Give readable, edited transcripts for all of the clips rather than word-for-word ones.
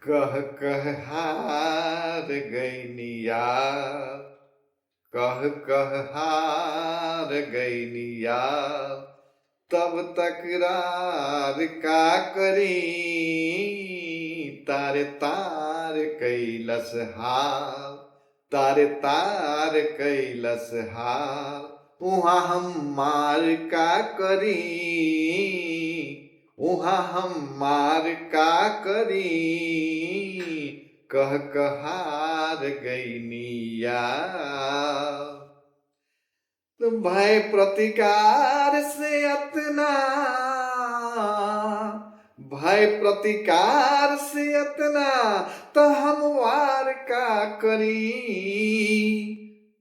कह हार गईनिया। कह हार गईनिया। तब तकरार का करी। तारे तार कैलस हार। तारे तार कैलस हार। उहाँ हम मार का करी। उहाँ हम मार का करी। कहार गईनिया। भय प्रतिकार से अतना। भय प्रतिकार से अतना। तो हम वार का करी।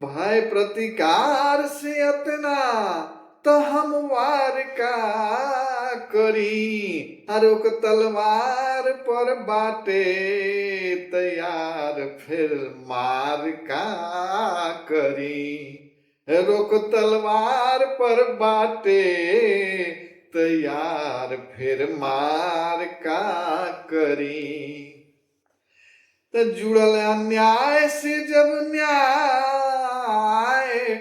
भय प्रतिकार से अतना। तो हम वार का करी। रुक तलवार पर बाटे तैयार फिर मार का करी। रुक तलवार पर बाटे तैयार फिर मार का करी। तो जुड़ल अन्याय से जब न्याय।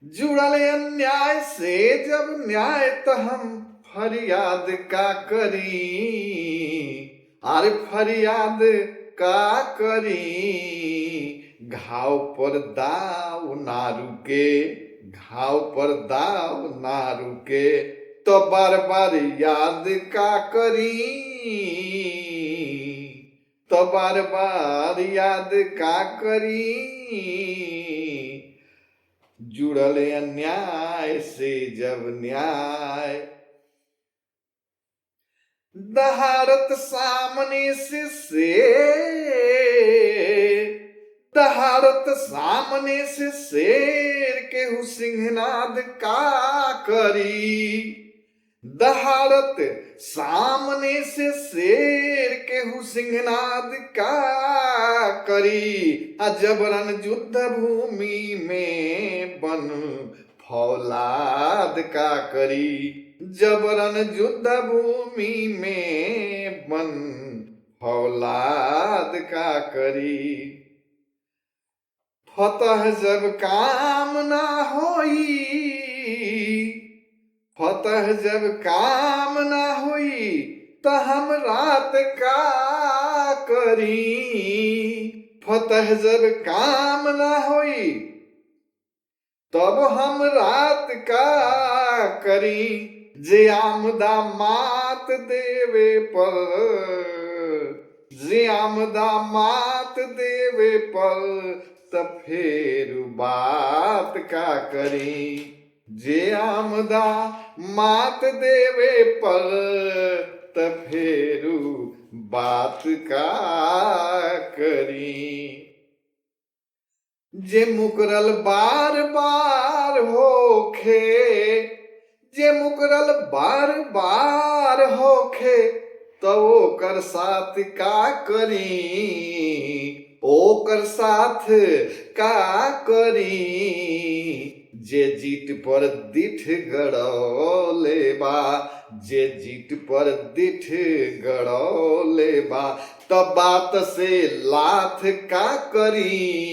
जुड़ल अन्याय से जब न्याय तो हम फरियाद का करी। अरे फरियाद का करी। घाव पर दाव ना रुके। घाव पर दाव ना रुके। तो बार बार याद का करी। तो बार बार याद का करी। जुड़ल अन्याय से जब न्याय। दहाड़त सामने से दहाड़त सामने से शेर केहू सिंहनाद का करी। दहाड़त सामने से शेर केहू सिंहनाद का करी। जबरन युद्ध भूमि में बन फौलाद का करी। जबरन युद्ध भूमि में बन फौलाद का करी। फतह जब काम ना होई। फतह जब काम ना होई। तो हम रात का करी। फतह जब काम ना होई। तब हम रात का करी। जे आमदा मात देवे पर। जे आमदा मात देवे पर। तब फेर बात का करी। जे आमदा मात देवे पर। तब फेर बात का करी। जे मुकरल बार बार होखे। जे मुकरल बार बार होखे। तो ओकर साथ का करी। ओकर साथ का करी। जे जीत पर दिठ गड़ौले बा। जे जीत पर दिठ गड़ौले बा। तब बात से लाथ का करी।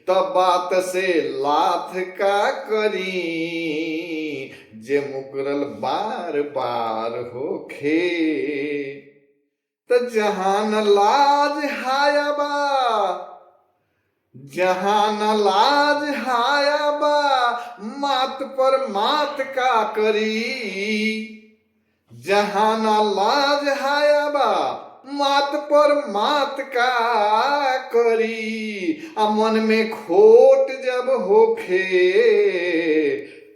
तब बात से लाथ का करी। जे मुकरल बार बार होखे। तो जहां न लाज हाया बा। जहां न लाज हाया बा। मात पर मात का करी। जहां न लाज हाया बा। मात पर मात का करी। मन में खोट जब होखे।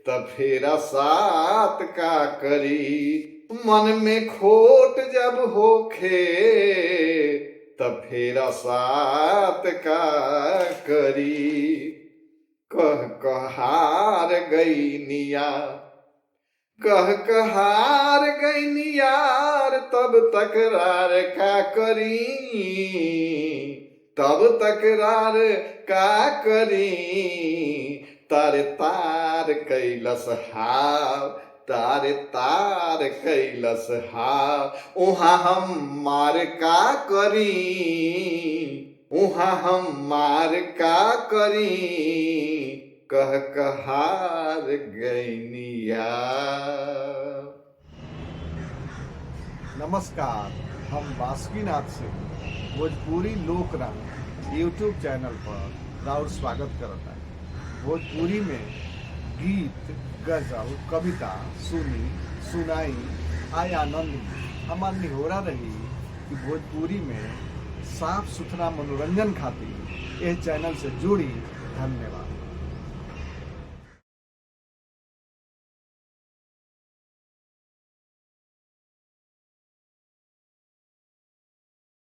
तब फेरा सात का करी। मन में खोट जब होखे। तब फेरा सात का करी। कहार गईनिया। कहार गईनियार। तब तकरार का करी। तब तकरार का करी। तारे तार कैलस हार। तार तार कैलस हा उहाँ हम मार का करी उहाँ हम मार का करी कह कहार गैनिया। नमस्कार, हम बासुकीनाथ सिंह भोजपुरी लोक रंग यूट्यूब चैनल पर और स्वागत करता है। भोजपुरी में गीत, गजल, कविता सुनी सुनाई आय आनंद में हमार निहोरा रही कि भोजपुरी में साफ सुथरा मनोरंजन खातिर यह चैनल से जुड़ी। धन्यवाद।